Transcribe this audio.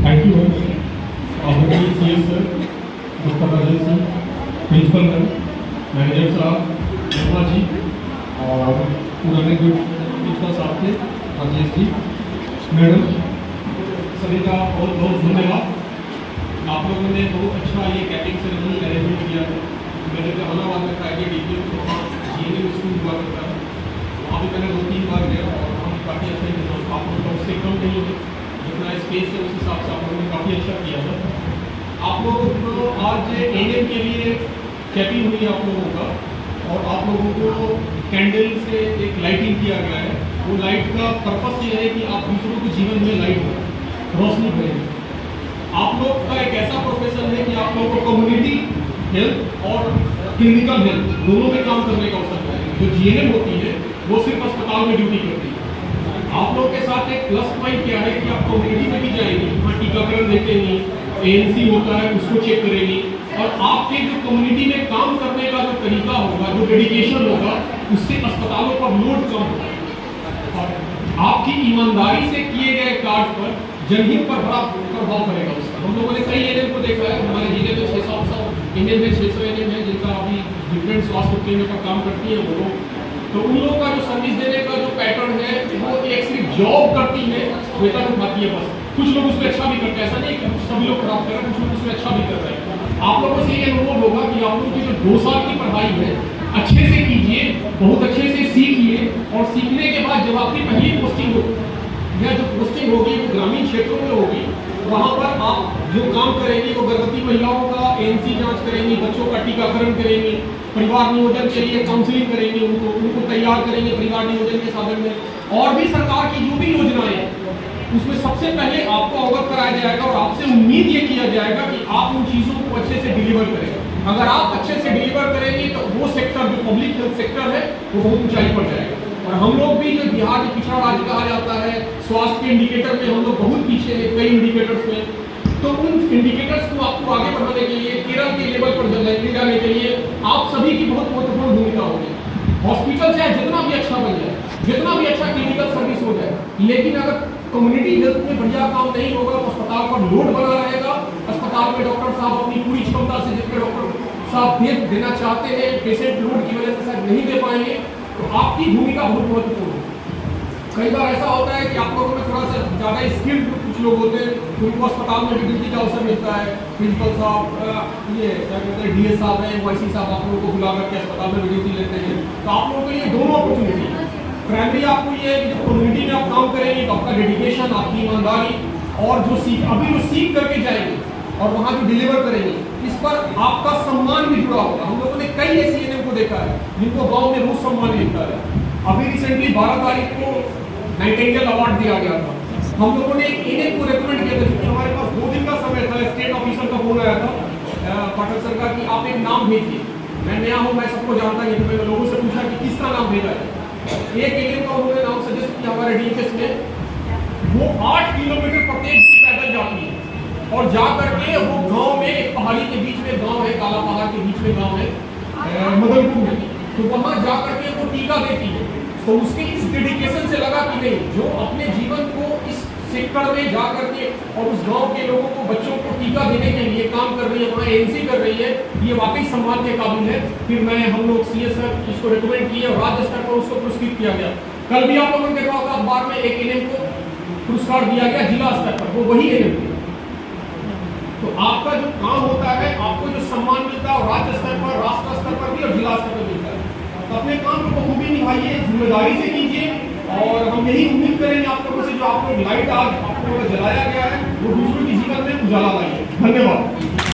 Thank you already CS sir, doctor Rajesh sir, principal sir, manager साहब, शर्मा जी और पुराने जो प्रिंसिपल साहब थे राजेश जी, मैडम, सभी का बहुत बहुत धन्यवाद। आप लोगों ने बहुत अच्छा ये कैपिंग सेरेमनी अरेंजमेंट किया है। मैंने जहानाबाद में प्राइवेट डीपी जीएनएम स्कूल हुआ करता है, वहाँ भी मैंने 2-3 बार गया और वहाँ भी काफ़ी अच्छा ही आप लोग का उससे कम नहीं है, जितना स्पेस है उस हिसाब से आप लोगों ने काफ़ी अच्छा किया था। आप लोगों को आज एएनएम के लिए कैपिंग हुई आप लोगों का, और आप लोगों को कैंडल से एक लाइटिंग किया गया है। वो लाइट का पर्पस ये है कि आप दूसरों के जीवन में लाइट हो, रोशनी करें। आप लोग का एक ऐसा प्रोफेशन है कि आप लोगों को कम्युनिटी हेल्थ और क्लिनिकल हेल्थ दोनों में काम करने का अवसर है। जो जीएनएम होती है वो सिर्फ अस्पताल में ड्यूटी करती है। आप लोग के साथ एक प्लस पॉइंट क्या है कि आप कम्युनिटी में भी जाएंगे, वहाँ टीकाकरण देखेंगी, एएनसी होता है उसको चेक करेंगी, और आपके जो कम्युनिटी में काम करने का जो तरीका होगा, जो डेडिकेशन होगा, उससे अस्पतालों पर लोड कम होगा और आपकी ईमानदारी से किए गए कार्य पर जनहित पर बड़ा प्रभाव पड़ेगा उसका। हम लोगों ने कई एएनएम को देखा है, हमारे जिले में 600 इंडियन में 600 एएनएम है जिनका अभी डिफरेंट स्वास्थ्य केंद्र पर काम करती है वो लोग। तो उन लोगों का जो सर्विस देने का जो पैटर्न है वो एक सिर्फ जॉब करती है, वेतन उठाती है बस। कुछ लोग उसमें अच्छा भी करते हैं, ऐसा नहीं कि सभी लोग खराब कर रहे हैं, कुछ लोग उसमें अच्छा भी कर रहे हैं। आप लोगों से ये अनुरोध होगा कि आप लोगों की जो 2 साल की पढ़ाई है अच्छे से कीजिए, बहुत अच्छे से सीखिए, और सीखने के बाद जब आपकी पहली पोस्टिंग हो या जो पोस्टिंग होगी वो ग्रामीण क्षेत्रों में होगी, वहाँ पर आप जो काम करेंगे वो गर्भवती महिलाओं का एएनसी जांच करेंगी, बच्चों का टीकाकरण करेंगी, परिवार नियोजन के लिए काउंसलिंग करेंगे, उनको तैयार करेंगे परिवार नियोजन के साधन में। और भी सरकार की जो भी योजनाएं हैं उसमें सबसे पहले आपको अवगत कराया जाएगा और आपसे उम्मीद ये किया जाएगा कि आप उन चीज़ों को अच्छे से डिलीवर करेंगे। अगर आप अच्छे से डिलीवर करेंगे तो वो सेक्टर जो पब्लिक हेल्थ सेक्टर है वो बहुत ऊंचाई पर जाएगा। और हम लोग भी जो बिहार में पिछड़ा राज्य कहा जाता है, स्वास्थ्य के इंडिकेटर में हम लोग बहुत पीछे हैं कई इंडिकेटर्स में। तो उन इंडिकेटर्स को आपको आगे बढ़ाने के लिए, केरल के लेवल पर ले जाने के लिए आप सभी की बहुत महत्वपूर्ण भूमिका होगी। हॉस्पिटल चाहे जितना भी अच्छा बन जाए, जितना भी अच्छा क्लिनिकल सर्विस हो जाए, लेकिन अगर कम्युनिटी हेल्थ में बढ़िया काम नहीं होगा तो अस्पताल पर लोड बना रहेगा। अस्पताल में डॉक्टर साहब अपनी पूरी क्षमता से जितने डॉक्टर साहब देना चाहते हैं, पेशेंट लोड की वजह से शायद नहीं दे पाएंगे, तो आपकी भूमिका बहुत महत्वपूर्ण है। कई बार ऐसा होता है कि आप लोगों में थोड़ा सा ज़्यादा स्किल्ड कुछ लोग होते हैं, उनको अस्पताल में भी ड्यूटी का अवसर मिलता है। प्रिंसिपल साहब, ये क्या कहते हैं, डीएस साहब हैं, वाईसी साहब आप लोगों को बुला करके अस्पताल में भी ड्यूटी लेते हैं। तो आप लोगों के लिए दोनों अपॉर्चुनिटी है। प्राइमरी आपको ये है कि जब कम्युनिटी में आप काम करेंगे तो आपका डेडिकेशन, आपकी ईमानदारी, और जो सीख करके जाएंगे और वहाँ जो डिलीवर करेंगे, इस पर आपका सम्मान भी जुड़ा होगा। हम लोगों ने कई ऐसे एएनएम को देखा है जिनको गांव में रोज सम्मान मिलता है। अभी रिसेंटली 12 तारीख को नाइटिंगेल अवार्ड दिया गया था। हम लोगों ने एक एएनएम को रिकमेंड किया था, क्योंकि हमारे पास 2 दिन का समय था। स्टेट ऑफिसर का फोन आया था पाठक सर का कि आप एक नाम भेजिए। मैं नया हूँ, मैं सबको जानता नहीं, तो मैंने लोगों से पूछा कि किसका नाम भेजा जाए। एक एएनएम का उन्होंने नाम सजेस्ट किया हमारे डीएचएस में। वो 8 किलोमीटर प्रत्येक दिन पैदल जाती है और जा करके वो गांव में, एक पहाड़ी के बीच में गांव है, काला पहाड़ के बीच में गांव है मदनपुर में, तो वहां जा करके वो टीका देती है। तो उसके इस डेडिकेशन से लगा कि नहीं, जो अपने जीवन को इस सेक्टर में जा करके और उस गांव के लोगों को, बच्चों को टीका देने के लिए काम कर रही है, वहाँ एएनसी कर रही है, ये वाकई सम्मान के काबिल है। फिर हम लोग सीएस सर इसको रिकमेंड किए और राज्य स्तर पर उसको पुरस्कृत किया गया। कल भी आप लोगों ने देखा होगा अखबार में, एक एएनएम को पुरस्कार दिया गया जिला स्तर पर, वो वही एएनएम। तो आपका जो काम होता है, आपको जो सम्मान मिलता है, और राज्य स्तर पर, राष्ट्र स्तर पर भी और जिला स्तर पर मिलता है। तो अपने काम को बखूबी निभाइए, जिम्मेदारी से कीजिए, और हम यही उम्मीद करेंगे आप लोगों से, जो आप लोग लाइट आज आप लोगों को जलाया गया है वो दूसरों के जीवन में उजाला लाइए। धन्यवाद।